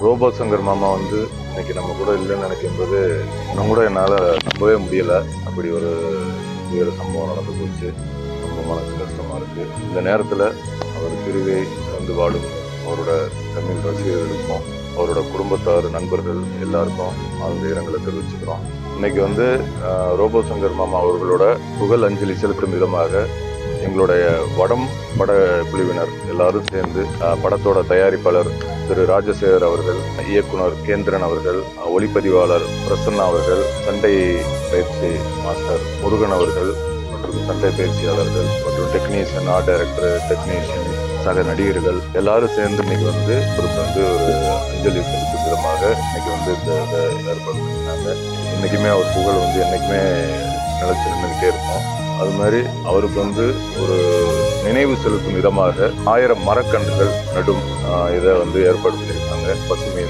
Robot Shankar மாமா வந்து இன்னைக்கு நம்ம கூட இல்லைன்னு நினைக்கும்போது இன்னும் கூட என்னால் நம்பவே முடியலை. அப்படி ஒரு துயர சம்பவம் நடந்து போச்சு. ரொம்ப மனசு கஷ்டமாக இருக்குது. இந்த நேரத்தில் அவர் பிரிவை வந்து வாடும் அவரோட தமிழ் ரசிகர்களுக்கும் அவரோட குடும்பத்தார் நண்பர்கள் எல்லாருக்கும் ஆழ்ந்த இரங்கலை தெரிவிச்சுக்கிறோம். இன்னைக்கு வந்து ரோபோ சங்கர் மாமா அவர்களோட புகழ் அஞ்சலி செலுத்தும் விதமாக எங்களுடைய வடம் பட குழுவினர் எல்லாரும் சேர்ந்து படத்தோட தயாரிப்பாளர் திரு ராஜசேகர் அவர்கள், இயக்குனர் கேந்திரன் அவர்கள், ஒளிப்பதிவாளர் பிரசன்னா அவர்கள், சண்டை பயிற்சி மாஸ்டர் முருகன் அவர்கள் மற்றும் சண்டை பயிற்சியாளர்கள் மற்றும் டெக்னீஷியன், ஆர்ட் டைரக்டர், டெக்னீஷியன், சக நடிகர்கள் எல்லாரும் சேர்ந்து இன்னைக்கு வந்து ஒரு அஞ்சலி செலுத்தும் விதமாக இன்னைக்கு வந்து இந்த ஏற்பாடு பண்ணியிருந்தாங்க. இன்னைக்குமே அவர் புகழ் வந்து என்னைக்குமே நிலைச்சு நின்றுகிட்டே இருக்கும். அது மாதிரி அவருக்கு வந்து ஒரு நினைவு செலுத்தும் விதமாக 1000 மரக்கன்றுகள் நடும் இதை வந்து ஏற்பாடு பண்ணியிருக்காங்க. பசுமை